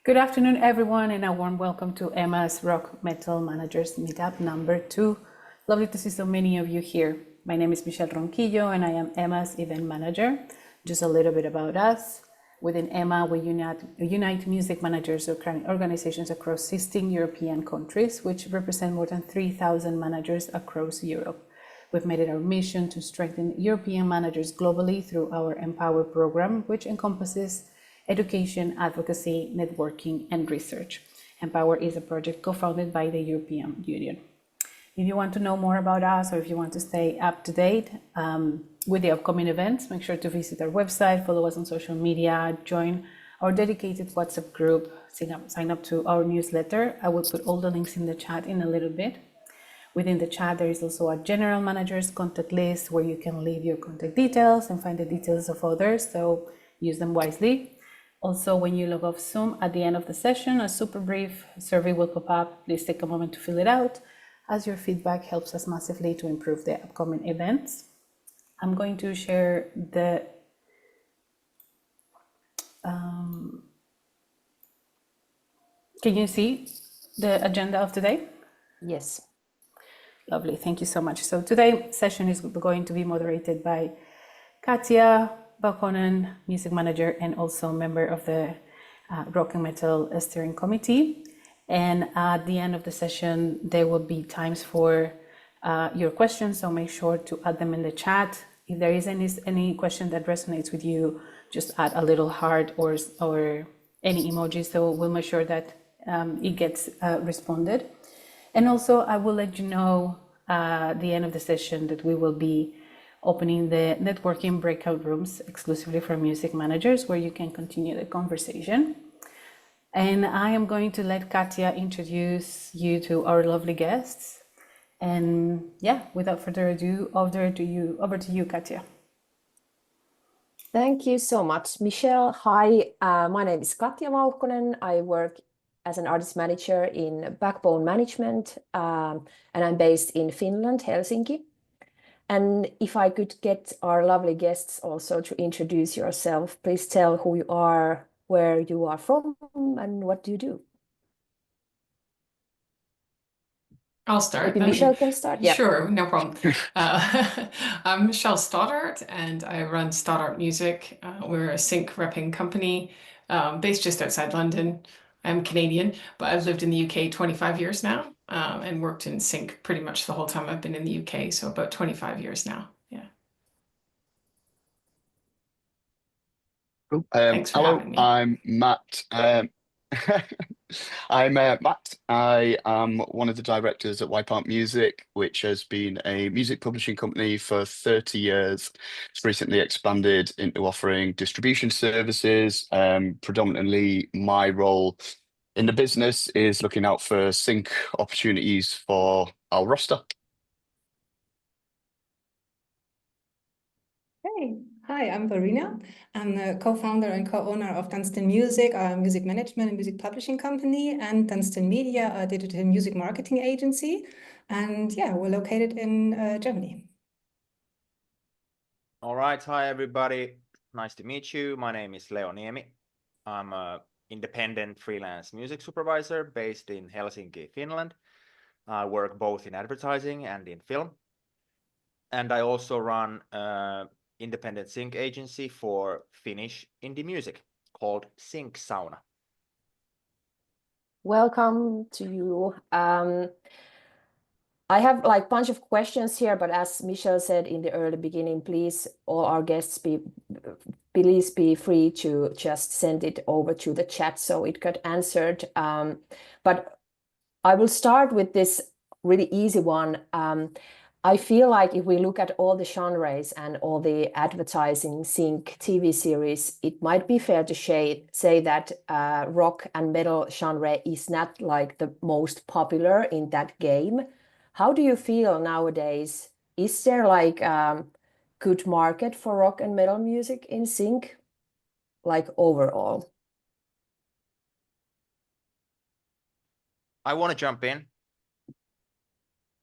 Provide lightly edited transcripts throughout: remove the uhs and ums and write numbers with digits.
Good afternoon, everyone, and a warm welcome to Emma's Rock Metal Managers Meetup number 2. Lovely to see so many of you here. My name is Michelle Ronquillo, and I am Emma's event manager. Just a little bit about us. Within Emma, we unite music managers organizations across 16 European countries, which represent more than 3,000 managers across Europe. We've made it our mission to strengthen European managers globally through our Empower program, which encompasses education, advocacy, networking, and research. Empower is a project co-founded by the European Union. If you want to know more about us or if you want to stay up to date with the upcoming events, make sure to visit our website, follow us on social media, join our dedicated WhatsApp group, sign up to our newsletter. I will put all the links in the chat in a little bit. Within the chat, there is also a general manager's contact list where you can leave your contact details and find the details of others, so use them wisely. Also, when you log off Zoom at the end of the session, a super brief survey will pop up. Please take a moment to fill it out, as your feedback helps us massively to improve the upcoming events. I'm going to share the can you see the agenda of today? Yes. Lovely, thank you so much. So today's session is going to be moderated by Katja Balkonen, music manager and also member of the Rock and Metal Steering Committee. And at the end of the session, there will be times for your questions, so make sure to add them in the chat. If there is any question that resonates with you, just add a little heart or any emoji, so we'll make sure that it gets responded. And also, I will let you know at the end of the session that we will be opening the networking breakout rooms exclusively for music managers where you can continue the conversation. And I am going to let Katja introduce you to our lovely guests. And yeah, without further ado, over to you, Katja. Thank you so much, Michelle. Hi, my name is Katja Vauhkonen. I work as an artist manager in Backbone Management, and I'm based in Finland, Helsinki. And if I could get our lovely guests also to introduce yourself, please tell who you are, where you are from, and what do you do? I'll start. Maybe Michelle can start. Yeah. Sure, no problem. I'm Michelle Stoddart, and I run Stoddart Music. We're a sync repping company based just outside London. I'm Canadian, but I've lived in the UK 25 years now and worked in sync pretty much the whole time I've been in the UK, so about 25 years now. Yeah. Cool. Thanks for Hello, having me. I'm Matt. I'm Matt. I am one of the directors at Wipeout Music, which has been a music publishing company for 30 years. It's recently expanded into offering distribution services. Predominantly, my role in the business is looking out for sync opportunities for our roster. Hey, hi, I'm Verena. I'm the co-founder and co-owner of Dunstan Music, a music management and music publishing company, and Dunstan Media, a digital music marketing agency. And yeah, we're located in Germany. All right, hi everybody. Nice to meet you. My name is Leo Niemi. I'm an independent freelance music supervisor based in Helsinki, Finland. I work both in advertising and in film. And I also run an independent sync agency for Finnish indie music called Sync Sauna. Welcome to you. I have like a bunch of questions here, but as Michelle said in the early beginning, please, all our guests, please be free to just send it over to the chat so it got answered. But I will start with this really easy one. I feel like if we look at all the genres and all the advertising sync TV series, it might be fair to say that rock and metal genre is not like the most popular in that game. How do you feel nowadays? Is there like good market for rock and metal music in sync, like overall? I want to jump in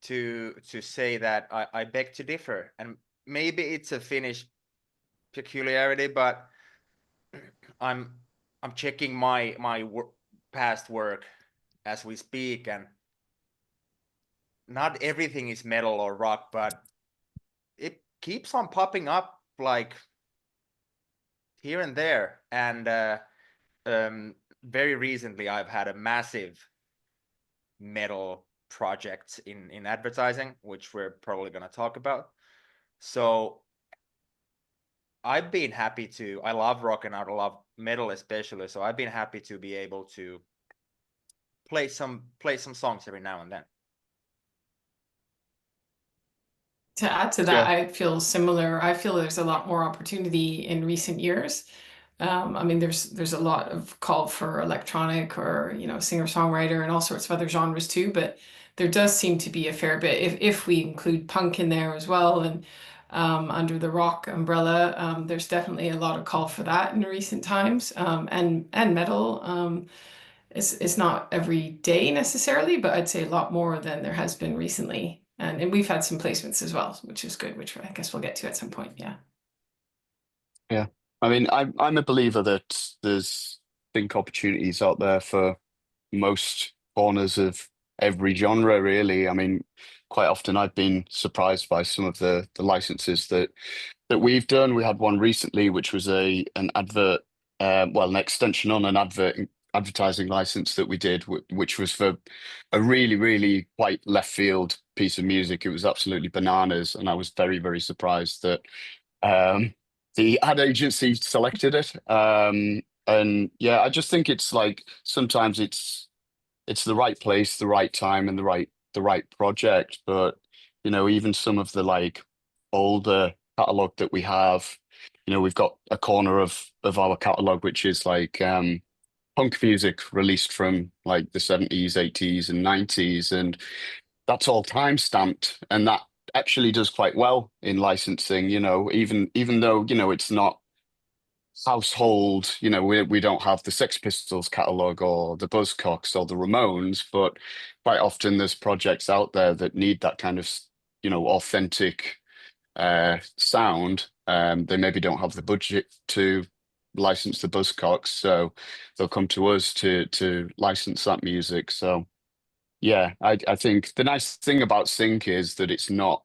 to say that I beg to differ, and maybe it's a Finnish peculiarity, but I'm checking my past work as we speak, and not everything is metal or rock, but it keeps on popping up like here and there. And very recently, I've had a massive metal project in advertising, which we're probably going to talk about. So I've been happy to, I love rock and I love metal especially, so I've been happy to be able to play some songs every now and then. To add to that, Yeah. I feel similar. I feel there's a lot more opportunity in recent years. I mean, there's a lot of call for electronic or, you know, singer-songwriter and all sorts of other genres too, but there does seem to be a fair bit, if we include punk in there as well, and under the rock umbrella, there's definitely a lot of call for that in recent times. And metal, it's not every day necessarily, but I'd say a lot more than there has been recently. And we've had some placements as well, which is good, which I guess we'll get to at some point. Yeah. Yeah. I mean, I'm a believer that there's think opportunities out there for most corners of every genre, really. I mean, quite often I've been surprised by some of the licenses that we've done. We had one recently, which was an advert, well, an extension on an advertising license that we did, which was for a really, really quite left field piece of music. It was absolutely bananas, and I was very, very surprised that the ad agency selected it. And yeah, I just think it's like sometimes it's the right place, the right time, and the right project. But you know, even some of the like older catalog that we have, you know, we've got a corner of our catalog which is like punk music released from like the 70s, 80s, and 90s, and that's all time stamped, and that actually does quite well in licensing. You know, even though you know it's not household, you know, we don't have the Sex Pistols catalog or the Buzzcocks or the Ramones, but quite often there's projects out there that need that kind of, you know, authentic sound. They maybe don't have the budget to license the Buzzcocks, so they'll come to us to license that music. So yeah, I think the nice thing about sync is that it's not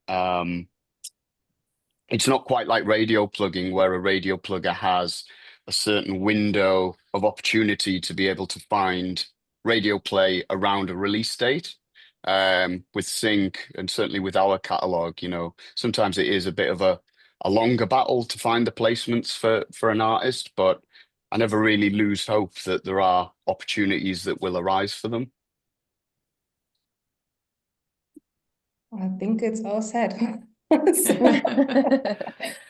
quite like radio plugging, where a radio plugger has a certain window of opportunity to be able to find radio play around a release date. With sync, and certainly with our catalog, you know, sometimes it is a bit of a longer battle to find the placements for an artist, but I never really lose hope that there are opportunities that will arise for them. I think it's all said.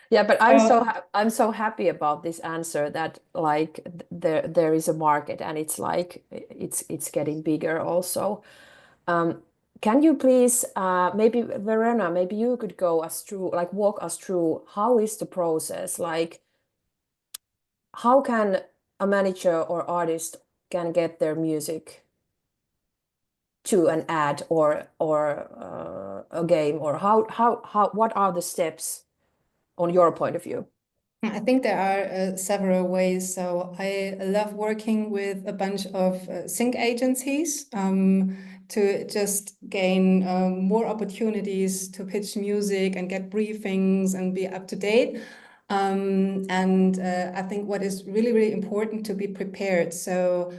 Yeah, but I'm so happy about this answer that like there is a market, and it's like it's getting bigger also. Can you please maybe Verena, maybe you could go us through, like walk us through how is the process, like how can a manager or artist can get their music to an ad or a game, or how what are the steps on your point of view? I think there are several ways. So I love working with a bunch of sync agencies to just gain more opportunities to pitch music and get briefings and be up to date. And I think what is really, really important to be prepared. So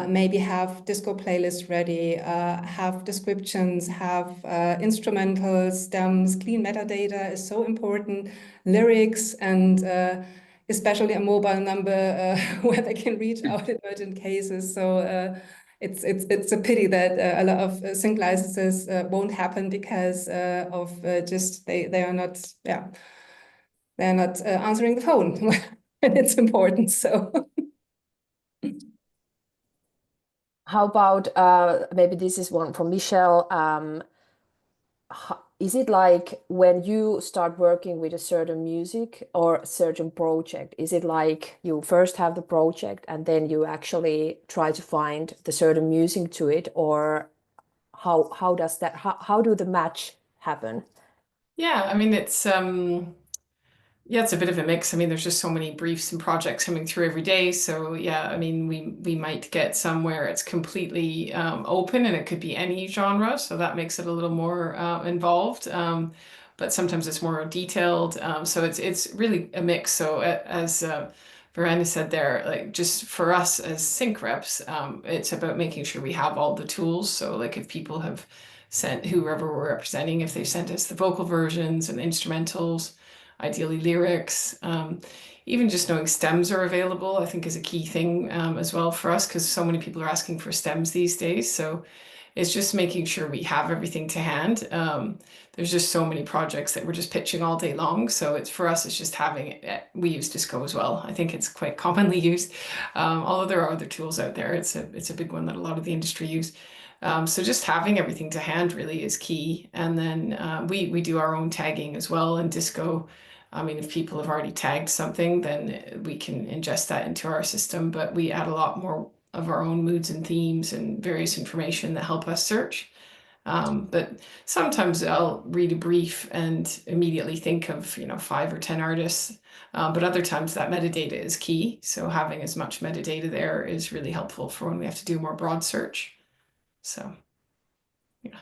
maybe have disco playlists ready, have descriptions, have instrumentals, stems, clean metadata is so important, lyrics, and especially a mobile number where they can reach out in urgent cases. So it's a pity that a lot of sync licenses won't happen because of just they are not they're not answering the phone when it's important. So. How about maybe this is one from Michelle. Is it like when you start working with a certain music or a certain project, is it like you first have the project and then you actually try to find the certain music to it, or how does that how do the match happen? Yeah, I mean, Yeah, it's a bit of a mix. I mean, there's just so many briefs and projects coming through every day. So yeah, I mean, we might get somewhere it's completely open and it could be any genre. So that makes it a little more involved. But sometimes it's more detailed. So it's really a mix. So as Verena said there, like just for us as sync reps, it's about making sure we have all the tools. So like if people have sent whoever we're representing, if they've sent us the vocal versions and instrumentals, ideally lyrics. Even just knowing stems are available, I think, is a key thing as well for us because so many people are asking for stems these days. So it's just making sure we have everything to hand. There's just so many projects that we're just pitching all day long. So it's for us, it's just having it. We use Disco as well. I think it's quite commonly used. Although there are other tools out there, it's a big one that a lot of the industry use. So just having everything to hand really is key. And then we do our own tagging as well in Disco. I mean, if people have already tagged something, then we can ingest that into our system, but we add a lot more of our own moods and themes and various information that help us search. But sometimes I'll read a brief and immediately think of, 5 or 10 artists. But other times that metadata is key. So having as much metadata there is really helpful for when we have to do more broad search. So, yeah.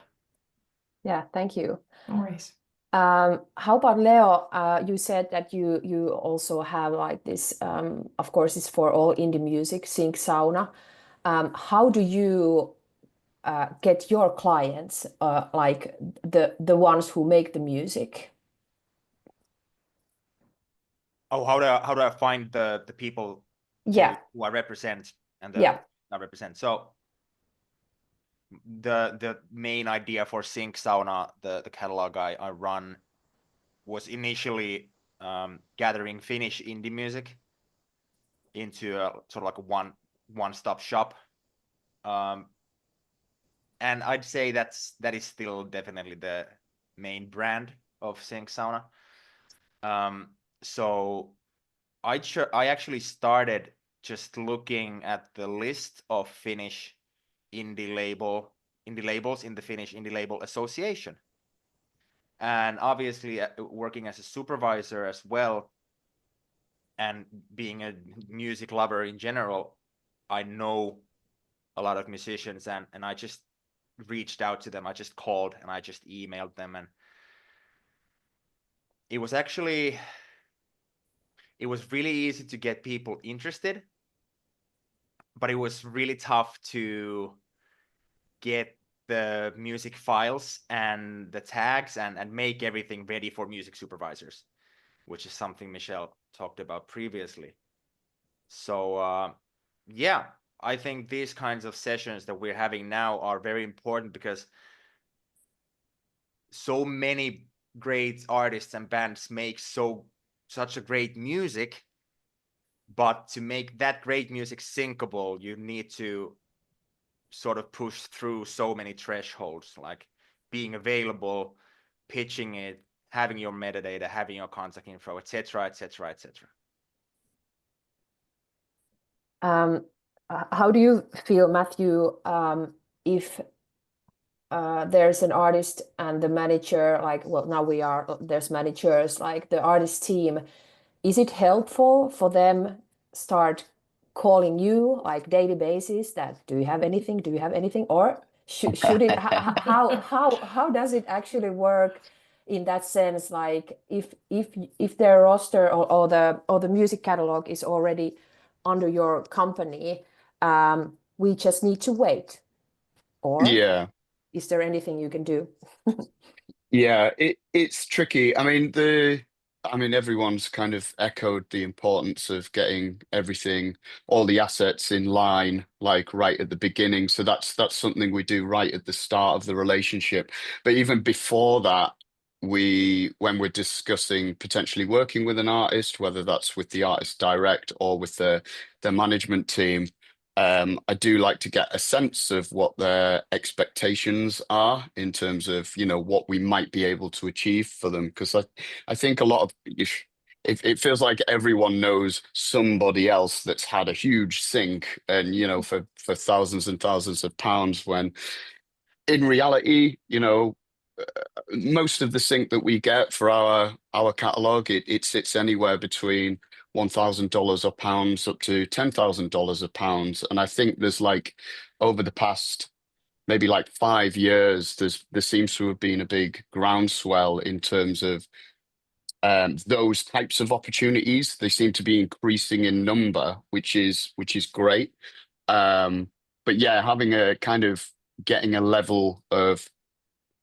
Yeah, thank you. No worries. How about Leo? You said that you also have like this, of course, it's for all indie music, Sync Sauna. How do you get your clients, like the ones who make the music? Oh, how do I find the people Yeah, who I represent and yeah. I represent? So the main idea for Sync Sauna, the catalog I run, was initially gathering Finnish indie music into a sort of like a one-stop shop. And I'd say that is still definitely the main brand of Sync Sauna. So I actually started just looking at the list of Finnish indie labels in the Finnish Indie Label Association. And obviously working as a supervisor as well, and being a music lover in general, I know a lot of musicians, and I just reached out to them. I just called and I just emailed them, and it was really easy to get people interested, but it was really tough to get the music files and the tags and make everything ready for music supervisors, which is something Michelle talked about previously. So yeah, I think these kinds of sessions that we're having now are very important because so many great artists and bands make such a great music, but to make that great music syncable, you need to sort of push through so many thresholds, like being available, pitching it, having your metadata, having your contact info, etc., etc., etc. How do you feel, Matthew, if there's an artist and the manager, like, well, now there's managers, like the artist team, is it helpful for them start calling you like daily basis that, do you have anything? Do you have anything? Or should it, how does it actually work in that sense? Like if their roster or the music catalog is already under your company, we just need to wait. Or Yeah. is there anything you can do? Yeah, it's tricky. I mean everyone's kind of echoed the importance of getting everything, all the assets in line, like right at the beginning. So that's something we do right at the start of the relationship. But even before that, when we're discussing potentially working with an artist, whether that's with the artist direct or with the management team, I do like to get a sense of what their expectations are in terms of, what we might be able to achieve for them. Because I think a lot of it feels like everyone knows somebody else that's had a huge sink and, for thousands and thousands of pounds when in reality, most of the sync that we get for our catalog, it sits anywhere between $1,000 a pound up to $10,000 a pound. And I think there's like over the past maybe like 5 years, there seems to have been a big groundswell in terms of those types of opportunities. They seem to be increasing in number, which is great. But yeah, having a kind of getting a level of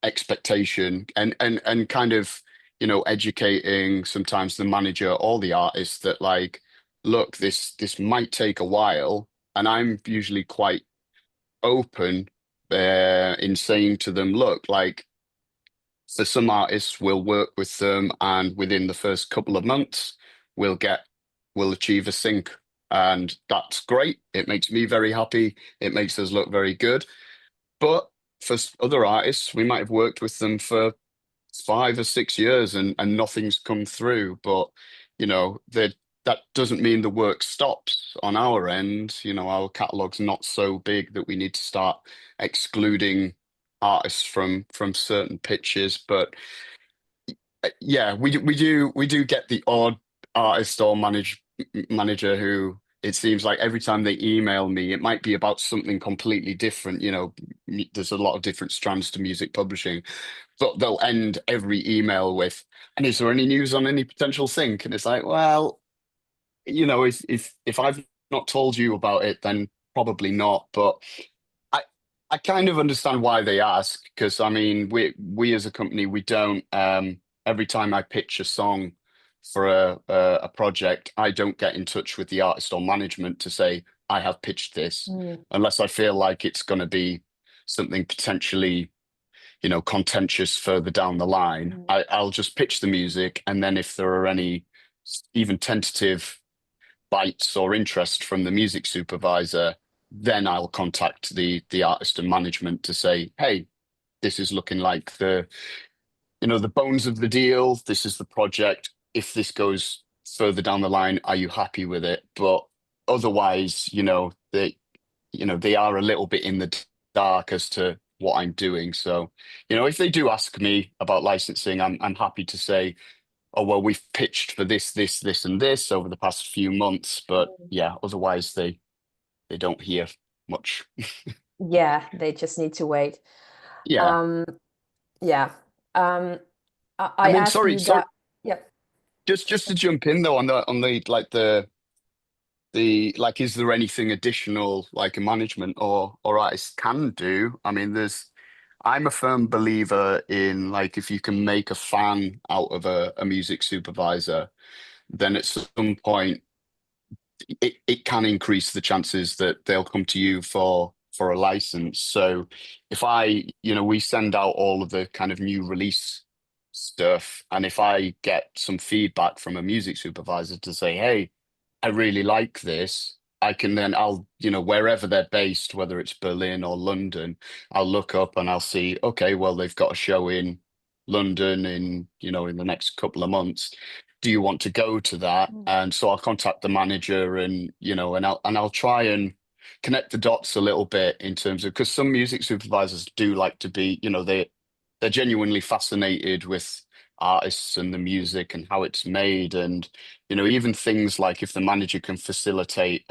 expectation and kind of, you know, educating sometimes the manager or the artist that like, look, this might take a while, and I'm usually quite open in saying to them, look, like for some artists, we'll work with them, and within the first couple of months, we'll achieve a sync, and that's great. It makes me very happy. It makes us look very good. But for other artists, we might have worked with them for 5 or 6 years and nothing's come through. But you know, that doesn't mean the work stops on our end. You know, our catalog's not so big that we need to start excluding artists from certain pitches. But yeah, we do get the odd artist or manager who it seems like every time they email me, it might be about something completely different. You know, there's a lot of different strands to music publishing, but they'll end every email with, "And is there any news on any potential sync?" And it's like, well, you know, if I've not told you about it, then probably not. But I I kind of understand why they ask, because I mean, we as a company, we don't every time I pitch a song for a project, I don't get in touch with the artist or management to say I have pitched this, unless I feel like it's going to be something potentially, you know, contentious further down the line. I'll just pitch the music, and then if there are any even tentative bites or interest from the music supervisor, then I'll contact the artist and management to say, hey, this is looking like the, you know, the bones of the deal. This is the project. If this goes further down the line, are you happy with it? But otherwise, you know, they are a little bit in the dark as to what I'm doing. So, you know, if they do ask me about licensing, I'm happy to say, oh, well, we've pitched for this, and this over the past few months. But yeah, otherwise they don't hear much. Yeah, they just need to wait. Yeah. Yeah. I And then asked sorry, you sorry, that. Yeah. just to jump in though on the like the like, is there anything additional like a management or artist can do? I mean, I'm a firm believer in like, if you can make a fan out of a music supervisor, then at some point it can increase the chances that they'll come to you for a license. So if you know, we send out all of the kind of new release stuff, and if I get some feedback from a music supervisor to say, hey, I really like this, I'll, you know, wherever they're based, whether it's Berlin or London, I'll look up and I'll see, okay, well, they've got a show in London in, you know, in the next couple of months. Do you want to go to that? And so I'll contact the manager, and, you know, and I'll try and connect the dots a little bit in terms of, because some music supervisors do like to be, you know, they're genuinely fascinated with artists and the music and how it's made. And, you know, even things like if the manager can facilitate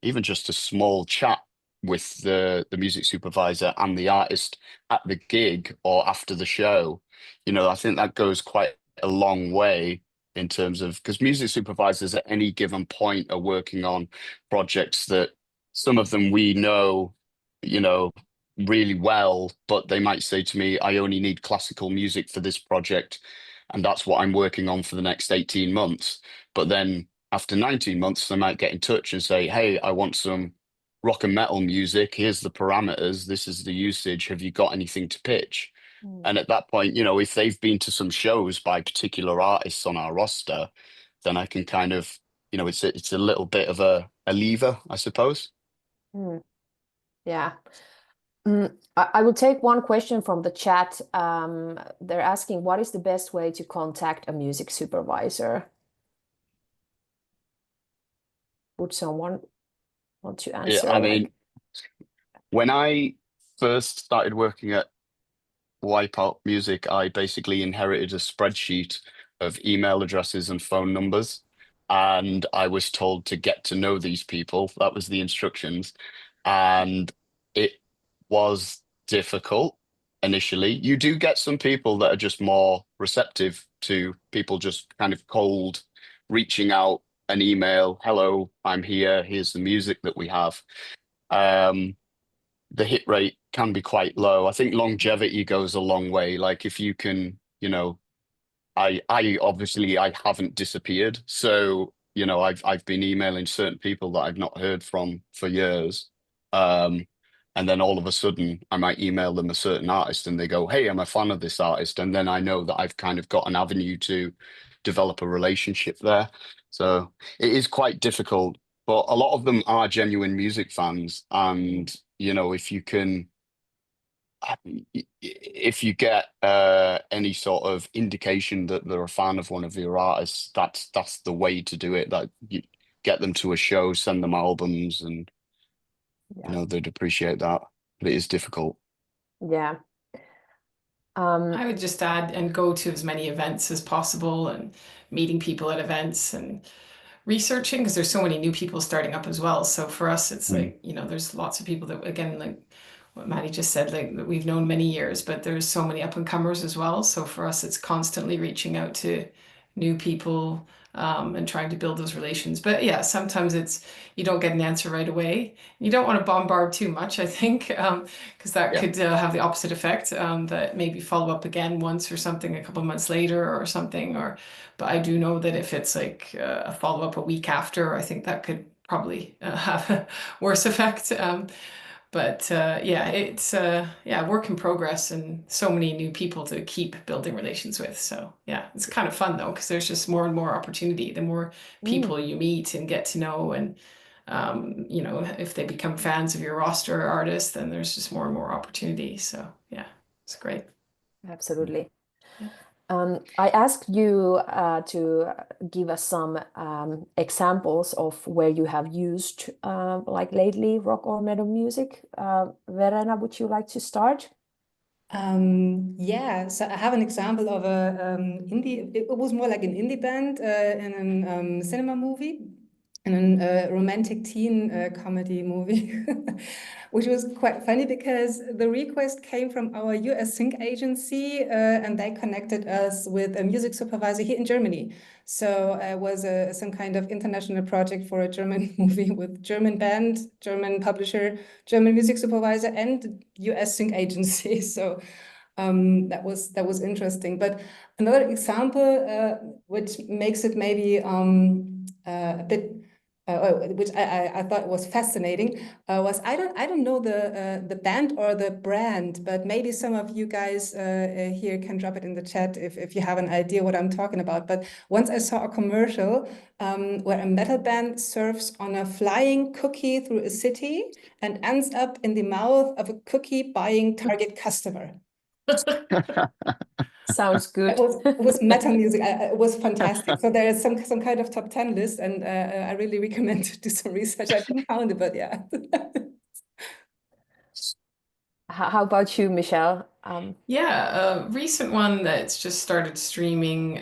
even just a small chat with the music supervisor and the artist at the gig or after the show, you know, I think that goes quite a long way in terms of, because music supervisors at any given point are working on projects that some of them we know, you know, really well, but they might say to me, I only need classical music for this project, and that's what I'm working on for the next 18 months. But then after 19 months, they might get in touch and say, hey, I want some rock and metal music. Here's the parameters. This is the usage. Have you got anything to pitch? And at that point, you know, if they've been to some shows by particular artists on our roster, then I can kind of, you know, it's a little bit of a lever, I suppose. Yeah. I will take one question from the chat. They're asking, what is the best way to contact a music supervisor? Would someone want to answer? I mean, when I first started working at Wipeout Music, I basically inherited a spreadsheet of email addresses and phone numbers. And I was told to get to know these people. That was the instructions. And it was difficult initially. You do get some people that are just more receptive to people just kind of cold reaching out an email. Hello, I'm here. Here's the music that we have. Um, the hit rate can be quite low. I think longevity goes a long way. Like if you can, I obviously I haven't disappeared. So, I've been emailing certain people that I've not heard from for years. Um, and then all of a sudden I might email them a certain artist and they go, "Hey, I'm a fan of this artist." And then I know that I've kind of got an avenue to develop a relationship there. So it is quite difficult, but a lot of them are genuine music fans. And, if you can if you get any sort of indication that they're a fan of one of your artists, that's the way to do it. That you get them to a show, send them albums, and Yeah. they'd appreciate that. But it is difficult. Yeah. I would just add and go to as many events as possible and meeting people at events and researching because there's so many new people starting up as well. So for us, it's like, there's lots of people that, again, like what Maddie just said, like that we've known many years, but there's so many up and comers as well. So for us, it's constantly reaching out to new people and trying to build those relations. But yeah, sometimes you don't get an answer right away. You don't want to bombard too much, I think, because that Yeah. could have the opposite effect, that maybe follow up again once or something a couple of months later or something. But I do know that if it's like a follow up a week after, I think that could probably have a worse effect. But yeah, it's work in progress and so many new people to keep building relations with. So yeah, it's kind of fun though, because there's just more and more opportunity. The more people you meet and get to know, and if they become fans of your roster artist, then there's just more and more opportunity. So yeah, it's great. Absolutely. Yeah. I asked you to give us some examples of where you have used, like lately, rock or metal music. Verena, would you like to start? Yeah, so I have an example of a indie. It was more like an indie band in a cinema movie, in a romantic teen comedy movie, which was quite funny because the request came from our US sync agency, and they connected us with a music supervisor here in Germany. So it was some kind of international project for a German movie with German band, German publisher, German music supervisor, and US sync agency. So that was interesting. But another example, which makes it maybe a bit, which I thought was fascinating, was I don't know the band or the brand, but maybe some of you guys here can drop it in the chat if you have an idea what I'm talking about. But once I saw a commercial where a metal band surfs on a flying cookie through a city and ends up in the mouth of a cookie buying target customer. Sounds good. It was metal music. It was fantastic. So there is some kind of top 10 list, and I really recommend to do some research. I didn't found it, but yeah. How about you, Michelle? Yeah, a recent one that's just started streaming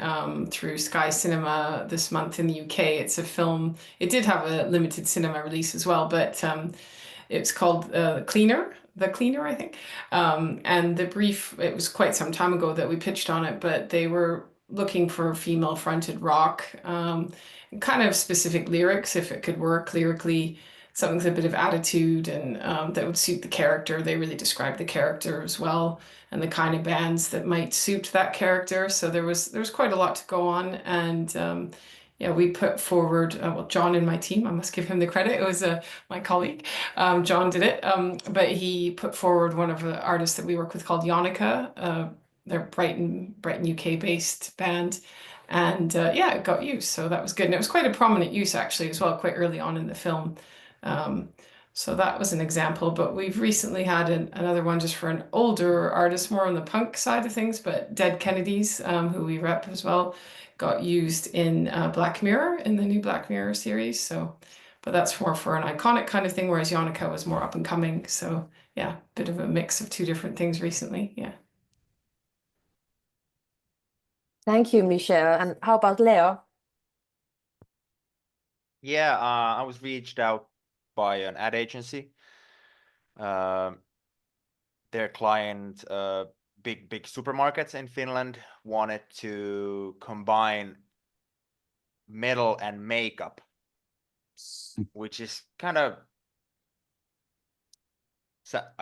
through Sky Cinema this month in the UK. It's a film. It did have a limited cinema release as well, but it's called Cleaner, The Cleaner, I think. And the brief, it was quite some time ago that we pitched on it, but they were looking for female-fronted rock, kind of specific lyrics, if it could work lyrically, something with a bit of attitude and that would suit the character. They really described the character as well and the kind of bands that might suit that character. So there was quite a lot to go on, and yeah, we put forward, well, John in my team, I must give him the credit. It was my colleague, John did it, but he put forward one of the artists that we work with called Yonica. They're Brighton, UK based band. And yeah, it got used, so that was good. And it was quite a prominent use actually as well, quite early on in the film. So that was an example, but we've recently had another one just for an older artist, more on the punk side of things, but Dead Kennedys, who we rep as well, got used in Black Mirror, in the new Black Mirror series. So, but that's more for an iconic kind of thing, whereas Yonica was more up and coming. So yeah, bit of a mix of two different things recently. Yeah. Thank you, Michelle. And how about Leo? Yeah, I was reached out by an ad agency. Their client, big supermarkets in Finland, wanted to combine metal and makeup, which is kind of,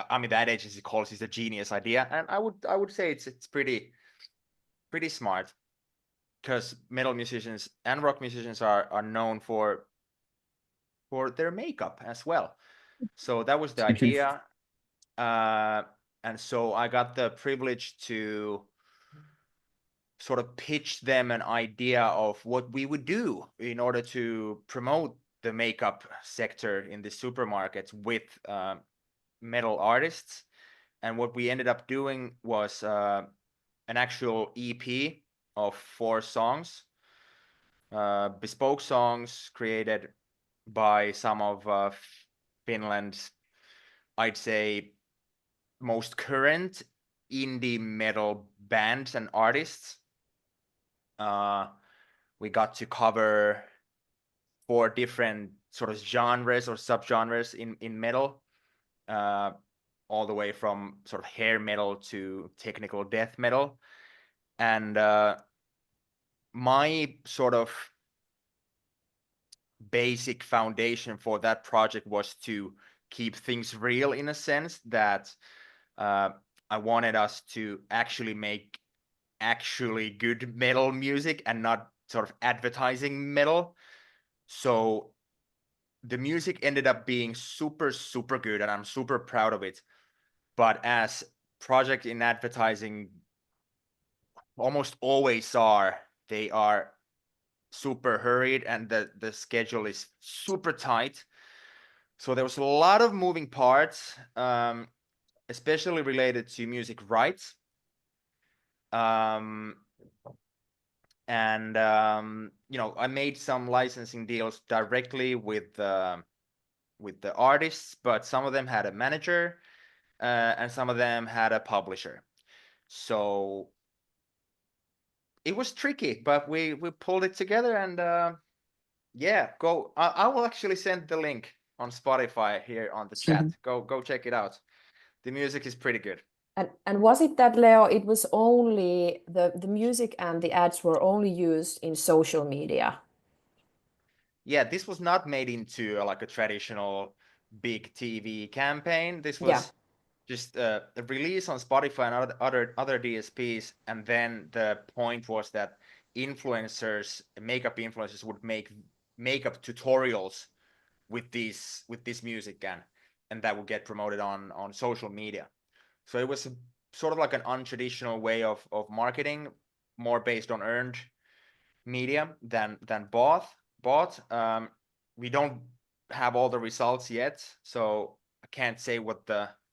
I mean, the ad agency calls it a genius idea, and I would say it's pretty smart, because metal musicians and rock musicians are known for their makeup as well. So that was the idea. And so I got the privilege to sort of pitch them an idea of what we would do in order to promote the makeup sector in the supermarkets with metal artists. And what we ended up doing was an actual EP of 4 songs, bespoke songs created by some of Finland's, I'd say, most current indie metal bands and artists. We got to cover 4 different sort of genres or subgenres in metal, all the way from sort of hair metal to technical death metal. And my sort of basic foundation for that project was to keep things real, in a sense that I wanted us to actually make actually good metal music and not sort of advertising metal. So the music ended up being super good, and I'm super proud of it. But as project in advertising almost always are, they are super hurried, and the schedule is super tight. So there was a lot of moving parts, especially related to music rights. And I made some licensing deals directly with the artists, but some of them had a manager, and some of them had a publisher. So it was tricky, but we pulled it together, and yeah, go. I will actually send the link on Spotify here on the chat. Go check it out. The music is pretty good. And was it that, Leo, it was only the music and the ads were only used in social media? Yeah, this was not made into like a traditional big TV campaign. This was just a release on Spotify and other DSPs, and then the point was that makeup influencers would make makeup tutorials with this music, and that would get promoted on social media. So it was sort of like an untraditional way of marketing, more based on earned media than bought. We don't have all the results yet, so I can't say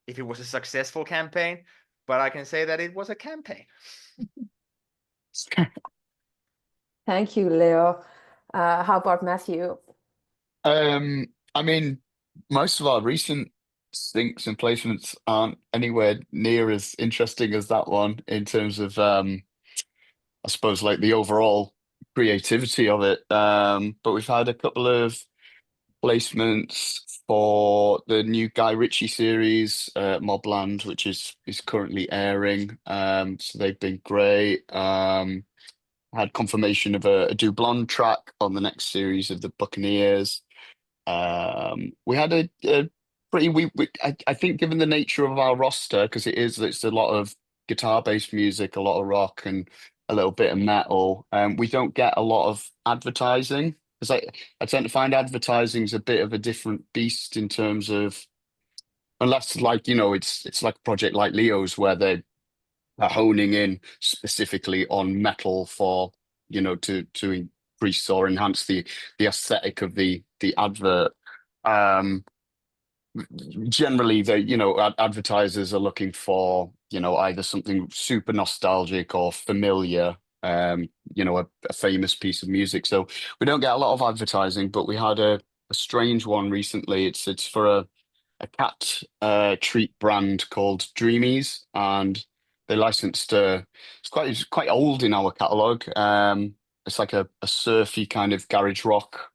if it was a successful campaign, but I can say that it was a campaign. Thank you, Leo. How about Matthew? I mean, most of our recent syncs and placements aren't anywhere near as interesting as that one in terms of, I suppose, like the overall creativity of it. But we've had a couple of placements for the new Guy Ritchie series, Mobland, which is currently airing. So they've been great. Had confirmation of a Doublon track on the next series of the Buccaneers. We had a pretty I think, given the nature of our roster, because it's a lot of guitar-based music, a lot of rock, and a little bit of metal. We don't get a lot of advertising, because I tend to find advertising's a bit of a different beast in terms of, unless, like, it's like a project like Leo's where they are honing in specifically on metal for, to increase or enhance the aesthetic of the advert. Um, Generally, advertisers are looking for, either something super nostalgic or familiar, a famous piece of music. So we don't get a lot of advertising, but we had a strange one recently. It's for a cat treat brand called Dreamies, and they licensed it's quite old in our catalog. It's like a surfy kind of garage rock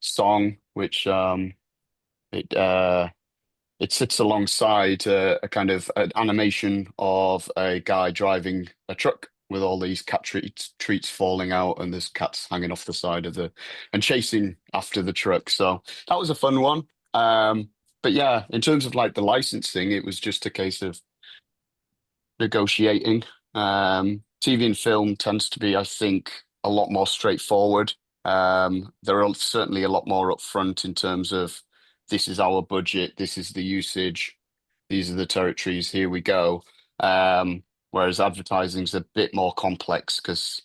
song, which it sits alongside a kind of an animation of a guy driving a truck with all these cat treats falling out, and there's cats hanging off the side of and chasing after the truck. So that was a fun one. But yeah, in terms of like the licensing, it was just a case of negotiating. TV and film tends to be, I think, a lot more straightforward. There are certainly a lot more upfront in terms of this is our budget, this is the usage, these are the territories, here we go. Whereas advertising's a bit more complex because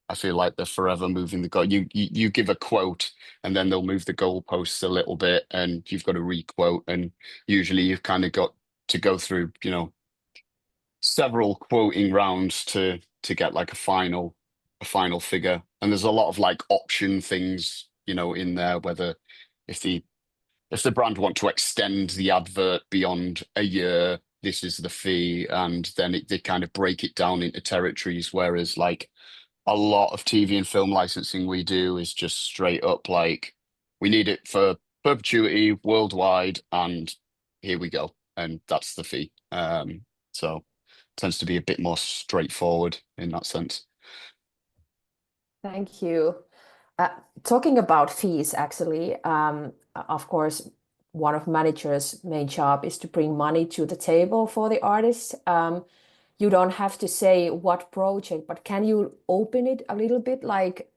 I feel like they're forever moving the goal. You give a quote and then they'll move the goalposts a little bit and you've got to re-quote, and usually you've kind of got to go through, several quoting rounds to get like a final figure. And there's a lot of like option things, in there, whether if the brand want to extend the advert beyond a year, this is the fee, and then they kind of break it down into territories. Whereas like a lot of TV and film licensing we do is just straight up like we need it for perpetuity worldwide, and here we go, and that's the fee. So tends to be a bit more straightforward in that sense. Thank you. Talking about fees, actually, of course, one of managers' main job is to bring money to the table for the artists. You don't have to say what project, but can you open it a little bit? Like,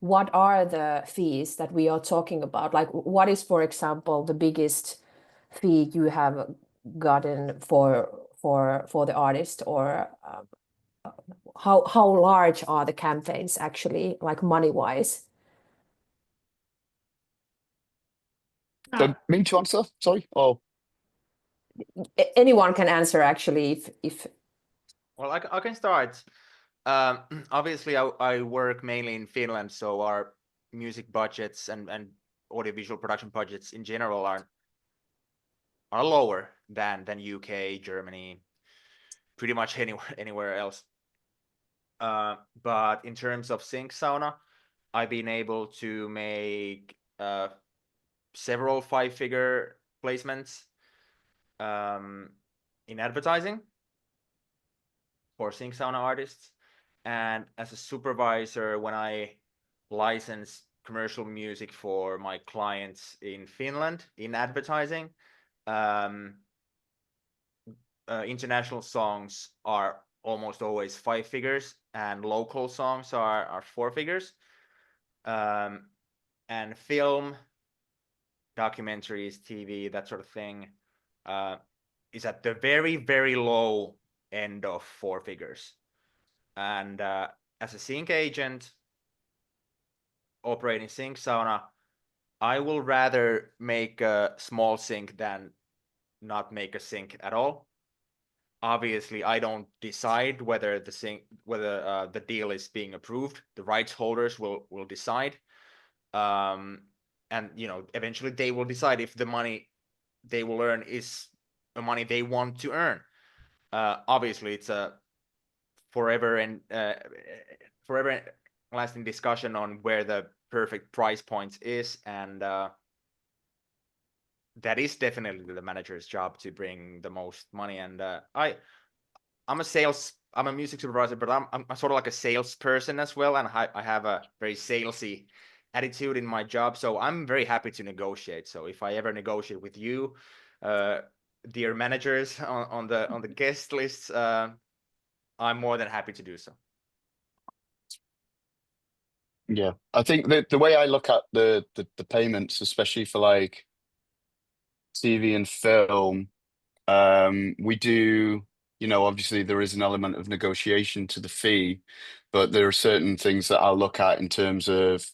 what are the fees that we are talking about? Like, what is, for example, the biggest fee you have gotten for the artist, or how large are the campaigns actually, like money-wise? Me to answer? Sorry. Oh, Anyone can answer, actually, if Well, I can start. Obviously, I work mainly in Finland, so our music budgets and audiovisual production budgets in general are lower than UK, Germany, pretty much anywhere else. But in terms of Sync Sauna, I've been able to make several 5-figure placements in advertising for Sync Sauna artists. And as a supervisor, when I license commercial music for my clients in Finland in advertising, international songs are almost always 5 figures, and local songs are 4 figures. And film, documentaries, TV, that sort of thing, is at the very, very low end of 4 figures. And as a sync agent operating Sync Sauna, I will rather make a small sync than not make a sync at all. Obviously, I don't decide whether the deal is being approved. The rights holders will decide, and eventually they will decide if the money they will earn is the money they want to earn. Obviously, it's a forever lasting discussion on where the perfect price points is, and that is definitely the manager's job to bring the most money. And I'm a music supervisor, but I'm sort of like a salesperson as well, and I have a very salesy attitude in my job, so I'm very happy to negotiate. So if I ever negotiate with you, dear managers on the guest lists, I'm more than happy to do so. yeah. I think the way I look at the payments, especially for like TV and film, we do, obviously there is an element of negotiation to the fee, but there are certain things that I'll look at in terms of,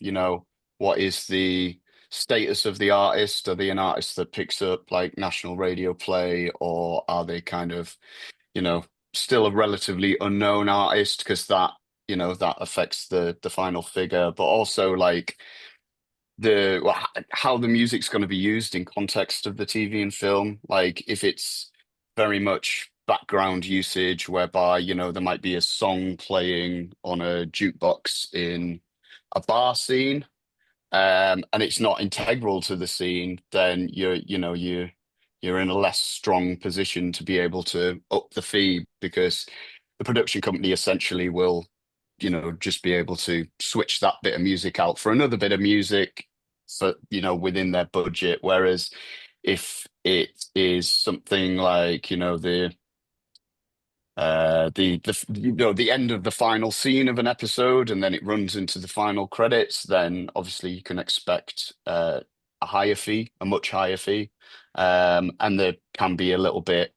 what is the status of the artist? Are they an artist that picks up like national radio play, or are they kind of, still a relatively unknown artist? Because that, that affects the final figure, but also like how the music's going to be used in context of the TV and film. Like if it's very much background usage whereby, you know, there might be a song playing on a jukebox in a bar scene, and it's not integral to the scene, then you're in a less strong position to be able to up the fee, because the production company essentially will, you know, just be able to switch that bit of music out for another bit of music for, you know, within their budget. Whereas if it is something like, you know, the end of the final scene of an episode, and then it runs into the final credits, then obviously you can expect a higher fee, a much higher fee, and there can be a little bit,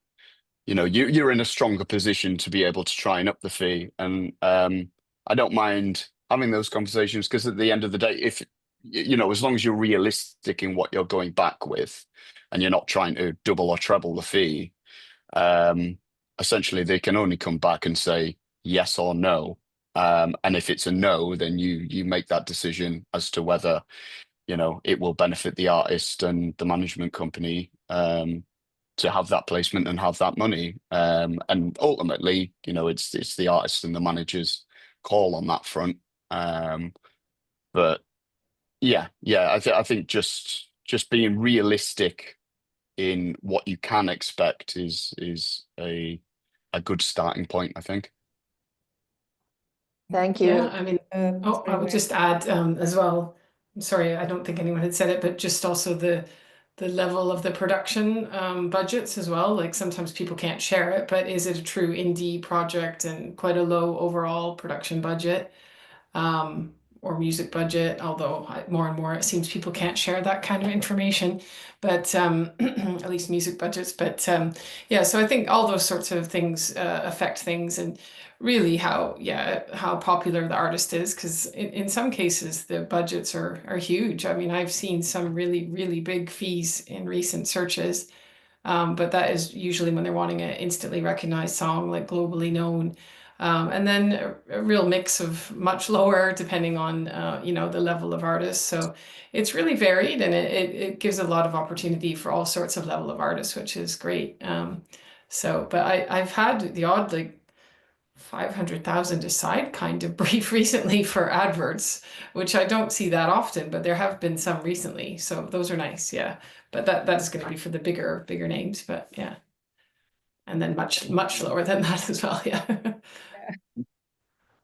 you know, you're in a stronger position to be able to try and up the fee. And I don't mind having those conversations, because at the end of the day, if you know, as long as you're realistic in what you're going back with, and you're not trying to double or treble the fee, um, essentially they can only come back and say yes or no. And if it's a no, then you make that decision as to whether, you know, it will benefit the artist and the management company to have that placement and have that money. And ultimately, you know, it's the artist and the manager's call on that front. But yeah, I think just being realistic in what you can expect is a good starting point, I think. Thank you. Yeah, I mean, I sorry, would just add as well. I'm sorry, I don't think anyone had said it, but just also the level of the production budgets as well. Like sometimes people can't share it, but is it a true indie project and quite a low overall production budget? Or music budget, although more and more it seems people can't share that kind of information, but at least music budgets. But yeah, so I think all those sorts of things affect things, and really how popular the artist is, because in some cases the budgets are huge. I mean, I've seen some really big fees in recent searches. But that is usually when they're wanting an instantly recognized song, like globally known. And then a real mix of much lower, depending on you know, the level of artist. So it's really varied, and it gives a lot of opportunity for all sorts of level of artists, which is great. But I've had the odd like 500,000 aside kind of brief recently for adverts, which I don't see that often, but there have been some recently. So those are nice, yeah. But that is going to be for the bigger names, but yeah. And then much lower than that as well, yeah.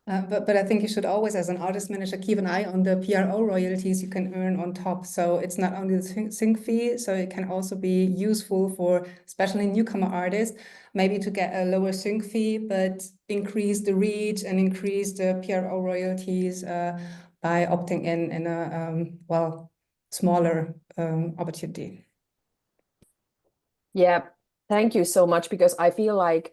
But I think you should always, as an artist manager, keep an eye on the PRO royalties you can earn on top. So it's not only the sync fee, so it can also be useful for especially newcomer artists, maybe to get a lower sync fee, but increase the reach and increase the PRO royalties by opting in a well, smaller opportunity. Yeah, thank you so much, because I feel like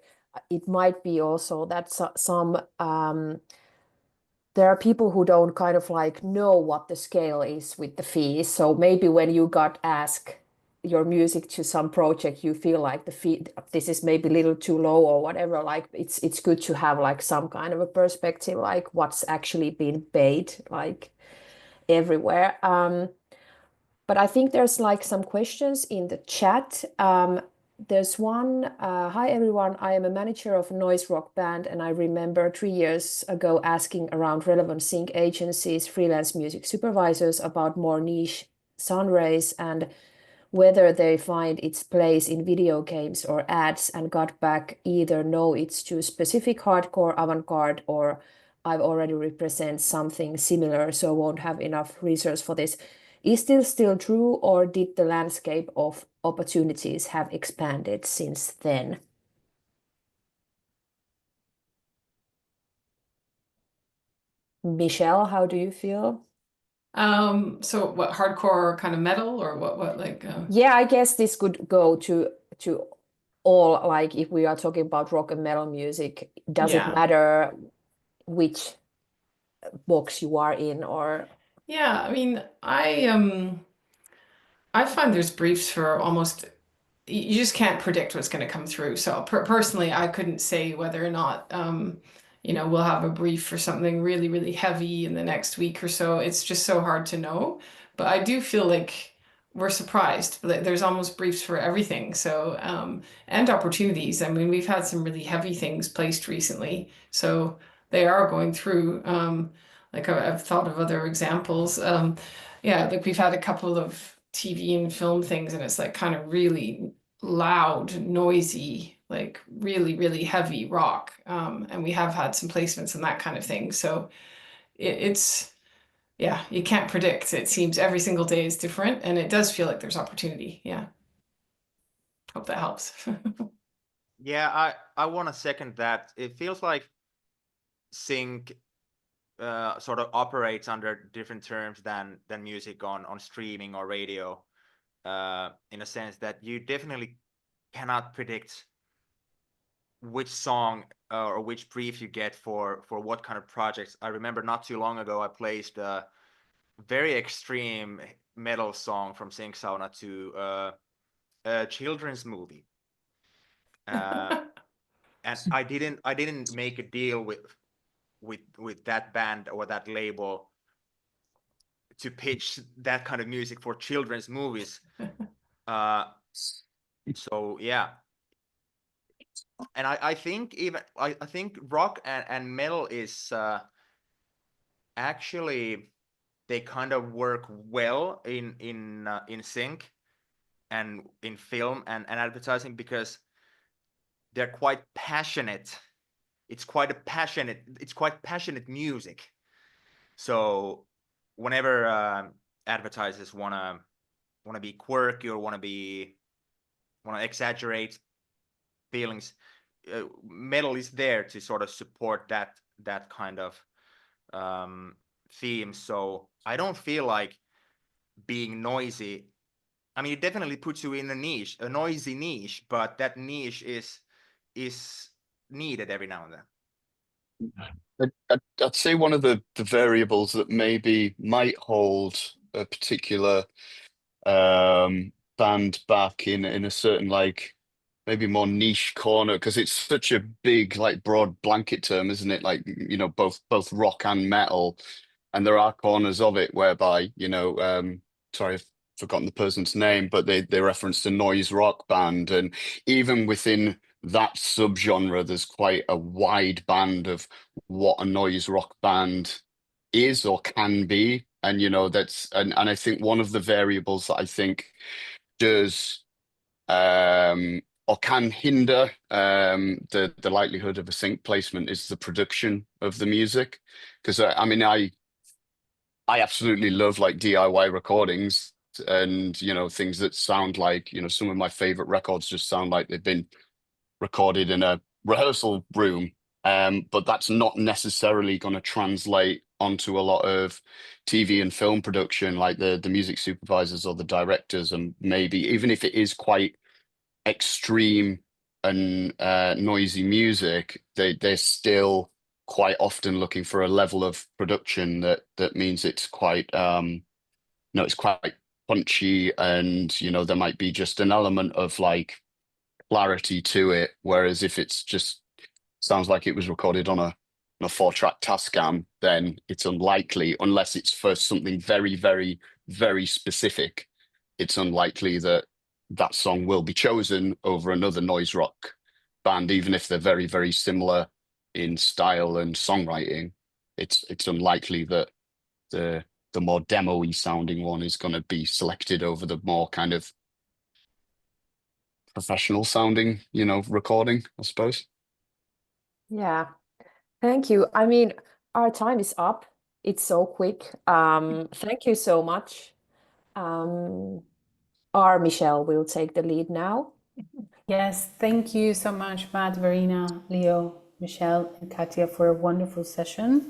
it might be also that some there are people who don't kind of like know what the scale is with the fees. So maybe when you got asked your music to some project, you feel like the fee, this is maybe a little too low or whatever. Like it's good to have like some kind of a perspective, like what's actually being paid, like everywhere. But I think there's like some questions in the chat. There's one, hi everyone, I am a manager of a noise rock band, and I remember 3 years ago asking around relevant sync agencies, freelance music supervisors about more niche genres and whether they find its place in video games or ads, and got back either no, it's too specific, hardcore, avant-garde, or I've already represent something similar, so won't have enough research for this. Is this still true, or did the landscape of opportunities have expanded since then? Michelle, how do you feel? So what, hardcore kind of metal, or what like Yeah, I guess this could go to all, like if we are talking about rock and metal music, does it yeah. matter which box you are in, or Yeah, I mean, I find there's briefs for almost, you just can't predict what's going to come through. So personally, I couldn't say whether or not, you know, we'll have a brief for something really heavy in the next week or so. It's just so hard to know. But I do feel like we're surprised. There's almost briefs for everything. So, and opportunities. I mean, we've had some really heavy things placed recently. So they are going through, like I've thought of other examples. Yeah, like we've had a couple of TV and film things, and it's like kind of really loud, noisy, like really, really heavy rock. And we have had some placements and that kind of thing. So it's, yeah, you can't predict. It seems every single day is different, and it does feel like there's opportunity. Yeah. Hope that helps. Yeah, I want to second that. It feels like sync sort of operates under different terms than music on streaming or radio, in a sense that you definitely cannot predict which song or which brief you get for what kind of projects. I remember not too long ago I placed a very extreme metal song from Sync Sauna to a children's movie. And I didn't make a deal with that band or that label to pitch that kind of music for children's movies. So yeah, and I think even I think rock and metal is actually, they kind of work well in sync and in film and advertising, because they're quite passionate. It's quite passionate music. So whenever advertisers wanna be quirky or wanna exaggerate feelings, metal is there to sort of support that kind of theme. So I don't feel like being noisy. I mean, it definitely puts you in a noisy niche, but that niche is needed every now and then. I'd say one of the variables that maybe might hold a particular band back in a certain, like, maybe more niche corner, because it's such a big, like, broad blanket term, isn't it? Like, both rock and metal, and there are corners of it whereby, sorry, I've forgotten the person's name, but they referenced a noise rock band, and even within that subgenre, there's quite a wide band of what a noise rock band is or can be. And that's, and I think one of the variables that I think does or can hinder the likelihood of a sync placement is the production of the music. Because I mean, I absolutely love, like, DIY recordings, and things that sound like, some of my favorite records just sound like they've been recorded in a rehearsal room. But that's not necessarily going to translate onto a lot of TV and film production, like the music supervisors or the directors, and maybe even if it is quite extreme and noisy music, they're still quite often looking for a level of production that means it's quite it's quite punchy, and there might be just an element of, like, clarity to it. Whereas if it's just sounds like it was recorded on a 4-track Tascam, then it's unlikely, unless it's for something very, very, very specific, it's unlikely that that song will be chosen over another noise rock band, even if they're very, very similar in style and songwriting. It's unlikely that the more demo-y sounding one is going to be selected over the more kind of professional sounding, recording, I suppose. Yeah, thank you. I mean, our time is up. It's so quick. Thank you so much. Our Michelle will take the lead now. Yes, thank you so much, Matt, Verena, Leo, Michelle, and Katia, for a wonderful session.